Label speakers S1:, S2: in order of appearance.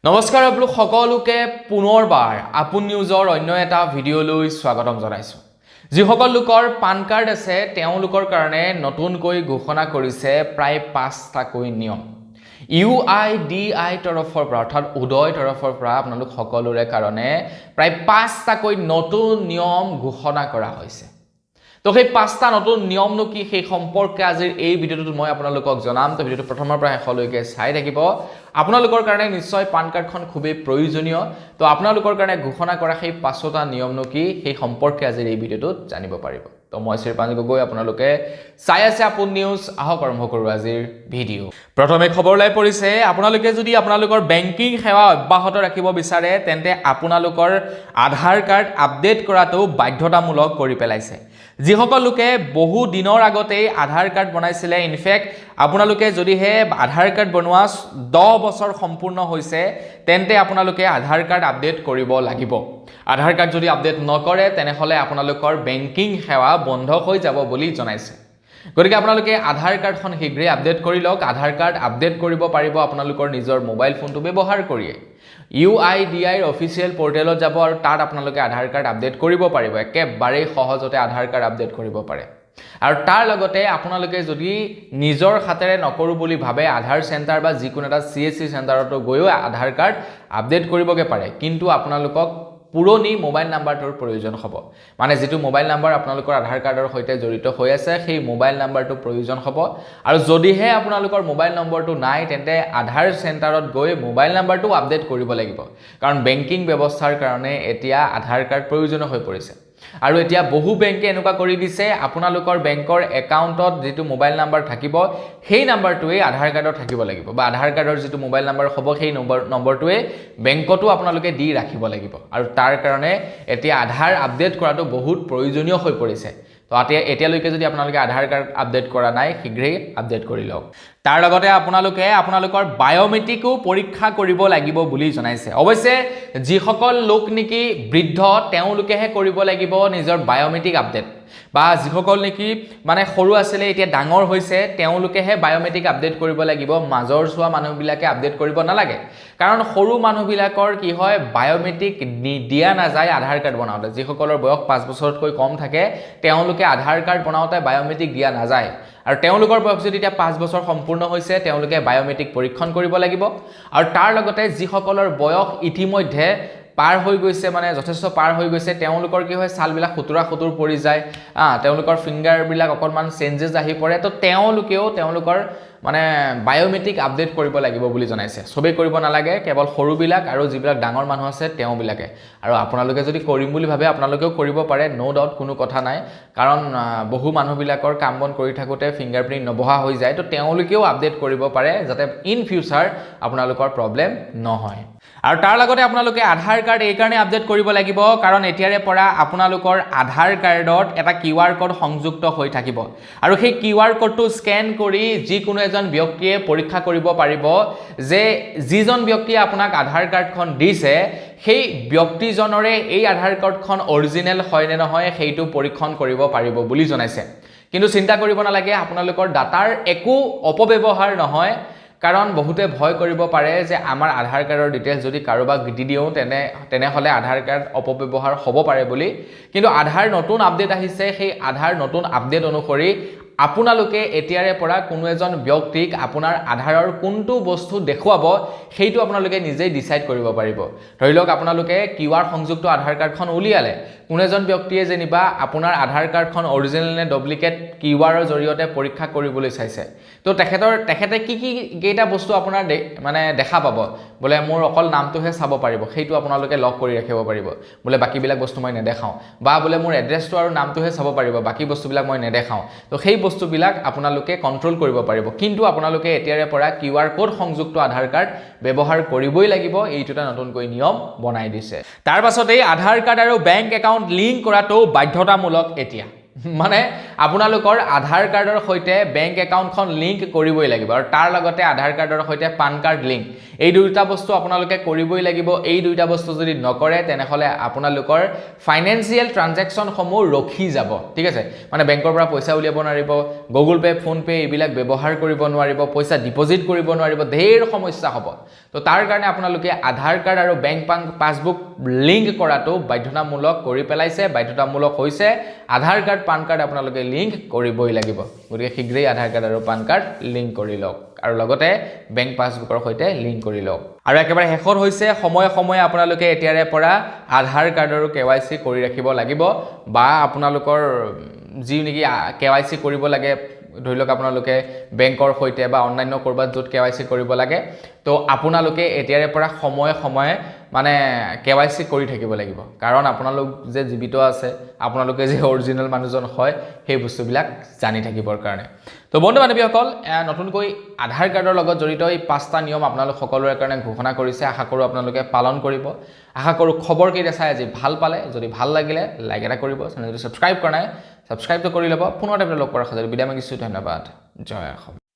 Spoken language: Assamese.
S1: নমস্কাৰ আপোনালোক সকলোকে পুনৰবাৰ আপোন নিউজৰ অন্য এটা ভিডিঅ'লৈ স্বাগতম জনাইছো। যিসকল লোকৰ পান কাৰ্ড আছে তেওঁলোকৰ কাৰণে নতুনকৈ ঘোষণা কৰিছে প্ৰায় 5টাকৈ নিয়ম। UIDAI তৰফৰ পৰা অৰ্থাৎ উদয় তৰফৰ পৰা আপোনালোক সকলোৰে কাৰণে প্ৰায় 5টাকৈ নতুন নিয়ম ঘোষণা কৰা হৈছে। তো সেই 5টা নতুন নিয়মনো কি সেই সম্পৰ্কে আজিৰ এই ভিডিঅ'টোত মই আপোনালোকক জনাম। তো ভিডিঅ'টো প্ৰথমৰ পৰা শেষলৈকে চাই থাকিব। আপোনালোকৰ কাৰণে নিশ্চয় পান কাৰ্ডখন খুবেই প্ৰয়োজনীয়। তো আপোনালোকৰ কাৰণে ঘোষণা কৰা সেই 5টা নিয়মনো কি সেই সম্পৰ্কে আজিৰ এই ভিডিঅ'টোত জানিব পাৰিব। তো মই শ্ৰীপাঞ্জ গগৈ, আপোনালোকে চাই আছে আপোন নিউজ। আহক আৰম্ভ কৰোঁ আজিৰ ভিডিঅ'। প্ৰথমে খবৰলৈ পৰিছে, আপোনালোকে যদি আপোনালোকৰ বেংকিং সেৱা অব্যাহত ৰাখিব বিচাৰে তেন্তে আপোনালোকৰ আধাৰ কাৰ্ড আপডেট কৰাটো বাধ্যতামূলক কৰি পেলাইছে। যিসকল লোকে বহু দিনৰ আগতেই আধাৰ কাৰ্ড বনাইছিলে, ইনফেক্ট আপোনালোকে যদিহে আধাৰ কাৰ্ড বনোৱা 10 বছৰ সম্পূৰ্ণ হৈছে তেন্তে আপোনালোকে আধাৰ কাৰ্ড আপডেট কৰিব লাগিব। আধাৰ কাৰ্ড যদি আপডেট নকৰে তেনেহ'লে আপোনালোকৰ বেংকিং সেৱা বন্ধ হৈ যাব বুলি জনাইছে। গতিকে আপোনালোকে আধাৰ কাৰ্ডখন শীঘ্ৰেই আপডেট কৰি লওক। আধাৰ কাৰ্ড আপডেট কৰিব পাৰিব আপোনালোকৰ নিজৰ মোবাইল ফোনটো ব্যৱহাৰ কৰিয়ে। UIDAI অফিচিয়েল পৰ্টেলত যাব আৰু তাত আপোনালোকে আধাৰ কাৰ্ড আপডেট কৰিব পাৰিব। একেবাৰে সহজতে আধাৰ কাৰ্ড আপডেট কৰিব পাৰে। আৰু তাৰ লগতে আপোনালোকে যদি নিজৰ হাতেৰে নকৰো বুলি ভাবে আধাৰ চেণ্টাৰ বা যিকোনো এটা CSC চেণ্টাৰতো গৈও আধাৰ কাৰ্ড আপডেট কৰিবগে পাৰে, কিন্তু আপোনালোকক পুৰণি মোবাইল নাম্বাৰটোৰ প্ৰয়োজন হ'ব। মানে যিটো মোবাইল নাম্বাৰ আপোনালোকৰ আধাৰ কাৰ্ডৰ সৈতে জড়িত হৈ আছে সেই মোবাইল নাম্বাৰটো প্ৰয়োজন হ'ব। আৰু যদিহে আপোনালোকৰ মোবাইল নম্বৰটো নাই তেন্তে আধাৰ চেণ্টাৰত গৈ মোবাইল নাম্বাৰটো আপডেট কৰিব লাগিব, কাৰণ বেংকিং ব্যৱস্থাৰ কাৰণে এতিয়া আধাৰ কাৰ্ড প্ৰয়োজনীয় হৈ পৰিছে। আৰু এতিয়া বহু বেংকে এনেকুৱা কৰি দিছে, আপোনালোকৰ বেংকৰ একাউণ্টত যিটো মোবাইল নাম্বাৰ থাকিব সেই নাম্বাৰটোৱে আধাৰ কাৰ্ডত থাকিব লাগিব, বা আধাৰ কাৰ্ডৰ যিটো মোবাইল নাম্বাৰ হ'ব সেই নম্বৰটোৱে বেংকতো আপোনালোকে দি ৰাখিব লাগিব। আৰু তাৰ কাৰণে এতিয়া আধাৰ আপডেট কৰাটো বহুত প্ৰয়োজনীয় হৈ পৰিছে। তো এতিয়ালৈকে যদি আপোনালোকে আধাৰ কাৰ্ড আপডেট কৰা নাই শীঘ্ৰেই আপডেট কৰি লওক। তাৰ লগতে আপোনালোকে আপোনালোকৰ বায়োমেট্ৰিকো পৰীক্ষা কৰিব লাগিব বুলি জনাইছে। অৱশ্যে যিসকল লোক নেকি বৃদ্ধ তেওঁলোকেহে কৰিব লাগিব নিজৰ বায়োমেট্ৰিক আপডেট, বা যিসকল নেকি মানে সৰু আছিলে এতিয়া ডাঙৰ হৈছে তেওঁলোকেহে বায়োমেট্ৰিক আপডেট কৰিব লাগিব। মাজৰ চোৱা মানুহবিলাকে আপডেট কৰিব নালাগে, কাৰণ সৰু মানুহবিলাকৰ কি হয় বায়োমেট্ৰিক দিয়া নাযায় আধাৰ কাৰ্ড বনাওঁতে। যিসকলৰ বয়স 5 বছৰতকৈ কম থাকে তেওঁলোকে আধাৰ কাৰ্ড বনাওঁতে বায়োমেট্ৰিক দিয়া নাযায়। আৰু তেওঁলোকৰ বয়স যদি এতিয়া 5 বছৰ সম্পূৰ্ণ হৈছে তেওঁলোকে বায়োমেট্ৰিক পৰীক্ষণ কৰিব লাগিব। আৰু তাৰ লগতে যিসকলৰ বয়স ইতিমধ্যে পাৰ হৈ গৈছে, মানে যথেষ্ট পাৰ হৈ গৈছে, তেওঁলোকৰ কি হয় ছালবিলাক খুতুৰা পৰি যায়, তেওঁলোকৰ ফিংগাৰবিলাক অকণমান চেঞ্জেছ আহি পৰে, তো তেওঁলোকেও তেওঁলোকৰ মানে বায়োমেট্ৰিক আপডেট কৰিব লাগিব বুলি জনাইছে। চবেই কৰিব নালাগে, কেৱল সৰুবিলাক আৰু যিবিলাক ডাঙৰ মানুহ আছে তেওঁবিলাকে। আৰু আপোনালোকে যদি কৰিম বুলি ভাবে আপোনালোকেও কৰিব পাৰে, ন' ডাউট, কোনো কথা নাই, কাৰণ বহু মানুহবিলাকৰ কাম বন কৰি থাকোঁতে ফিংগাৰপ্ৰিণ্ট নবহা হৈ যায়, তো তেওঁলোকেও আপডেট কৰিব পাৰে যাতে ইন ফিউচাৰ আপোনালোকৰ প্ৰব্লেম নহয়। আৰু তাৰ লগতে আপোনালোকে আধাৰ কাৰ্ড এইকাৰণে আপডেট কৰিব লাগিব কাৰণ এতিয়াৰে পৰা আপোনালোকৰ আধাৰ কাৰ্ডত এটা QR কোড সংযুক্ত হৈ থাকিব। আৰু সেই QR কোডটো স্কেন কৰি যিকোনো এজন ব্যক্তিয়ে পৰীক্ষা কৰিব পাৰিব যে যিজন ব্যক্তিয়ে আপোনাক আধাৰ কাৰ্ডখন দিছে সেই ব্যক্তিজনৰে এই আধাৰ কাৰ্ডখন অৰিজিনেল হয় নে নহয় সেইটো পৰীক্ষণ কৰিব পাৰিব বুলি জনাইছে। কিন্তু চিন্তা কৰিব নালাগে, আপোনালোকৰ ডাটাৰ একো অপব্যৱহাৰ নহয়, কাৰণ বহুতে ভয় কৰিব পাৰে যে আমাৰ আধাৰ কাৰ্ডৰ ডিটেইলছ যদি কাৰোবাক দি দিওঁ তেনেহ'লে আধাৰ কাৰ্ড অপব্যৱহাৰ হ'ব পাৰে বুলি। কিন্তু আধাৰ নতুন আপডেট আহিছে, সেই আধাৰ নতুন আপডেট অনুসৰি আপোনালোকে এতিয়াৰে পৰা কোনো এজন ব্যক্তিক আপোনাৰ আধাৰৰ কোনটো বস্তু দেখুৱাব সেইটো আপোনালোকে নিজেই ডিচাইড কৰিব পাৰিব। ধৰি লওক আপোনালোকে QR সংযুক্ত আধাৰ কাৰ্ডখন উলিয়ালে, কোনো এজন ব্যক্তিয়ে যেনিবা আপোনাৰ আধাৰ কাৰ্ডখন অৰিজিনেল নে ডুপ্লিকেট QR-ৰ জৰিয়তে পৰীক্ষা কৰিবলৈ চাইছে, তো তেখেতে কি কেইটা বস্তু আপোনাৰ মানে দেখা পাব, বোলে মোৰ অকল নামটোহে চাব পাৰিব, সেইটো আপোনালোকে লক কৰি ৰাখিব পাৰিব, বোলে বাকীবিলাক বস্তু মই নেদেখাওঁ, বা বোলে মোৰ এড্ৰেছটো আৰু নামটোহে চাব পাৰিব, বাকী বস্তুবিলাক মই নেদেখাওঁ। তো সেই বস্তুবিলাক আপোনালোকে কণ্ট্ৰল কৰিব পাৰিব। কিন্তু আপোনালোকে এতিয়াৰে পৰা QR কোড সংযুক্ত আধাৰ কাৰ্ড ব্যৱহাৰ কৰিবই লাগিব, এইটো এটা নতুনকৈ নিয়ম বনাই দিছে। তাৰ পাছতেই আধাৰ কাৰ্ড আৰু বেংক একাউণ্ট লিংক কৰাটো বাধ্যতামূলক এতিয়া। মানে আপোনালোকৰ আধাৰ কাৰ্ডৰ সৈতে বেংক একাউণ্টখন লিংক কৰিবই লাগিব আৰু তাৰ লগতে আধাৰ কাৰ্ডৰ সৈতে পান কাৰ্ড লিংক এই দুটা বস্তু আপোনালোকে কৰিবই লাগিব এই দুটা বস্তু যদি নকৰে তেনেহলে আপোনালোকৰ ফাইনান্সিয়েল ট্ৰানজেকচনসমূহ ৰখি যাব ঠিক আছে মানে বেংকৰ পৰা পইচা উলিয়াব নোৱাৰিব গুগল পে ফোন পে এইবিলাক ব্যৱহাৰ কৰিব নোৱাৰিব পইচা ডিপজিট কৰিব নোৱাৰিব ঢেৰ সমস্যা হ'ব তো তাৰ কাৰণে আপোনালোকে আধাৰ কাৰ্ড আৰু বেংক পাছবুক লিংক কৰাটো বাধ্যতামূলক কৰি পেলাইছে বাধ্যতামূলক হৈছে আধাৰ কাৰ্ড পান কাৰ্ড আপোনালোকে লিংক কৰিবই লাগিব গতিকে শীঘ্ৰেই আধাৰ কাৰ্ড আৰু পান কাৰ্ড লিংক কৰি লওক আৰু লগতে বেংক পাছবুকৰ সৈতে লিংক কৰি লওক আৰু একেবাৰে শেষত হৈছে সময়ে সময়ে আপোনালোকে এতিয়াৰে পৰা আধাৰ কাৰ্ড আৰু KYC কৰি ৰাখিব লাগিব বা আপোনালোকৰ যি নেকি KYC কৰিব লাগে ধৰি লওক আপোনালোকে বেংকৰ সৈতে বা অনলাইন কৰবাত য'ত KYC কৰিব লাগে তো আপোনালোকে এতিয়াৰে পৰা সময়ে সময়ে মানে KYC কৰি থাকিব লাগিব কাৰণ আপোনালোক যে জীৱিত আছে আপোনালোকে যে অৰিজিনাল মানুহজন হয় সেই বস্তুবিলাক জানি থাকিবৰ কাৰণে তো বন্ধু বান্ধৱীসকল নতুনকৈ আধাৰ কাৰ্ডৰ লগত জড়িত এই 5টা নিয়ম আপোনালোক সকলোৰে কাৰণে ঘোষণা কৰিছে আশা কৰোঁ আপোনালোকে পালন কৰিব আশা কৰোঁ খবৰ কেইটা চাই আজি ভাল পালে যদি ভাল লাগিলে লাইক এটা কৰিব চেনেলটো সাবস্ক্ৰাইব কৰা নাই সাবস্ক্ৰাইব কৰি ল'ব পুনৰ এটা লগ কৰাৰ খাতিৰত বিদায় মাগিছোঁ ধন্যবাদ জয় অসম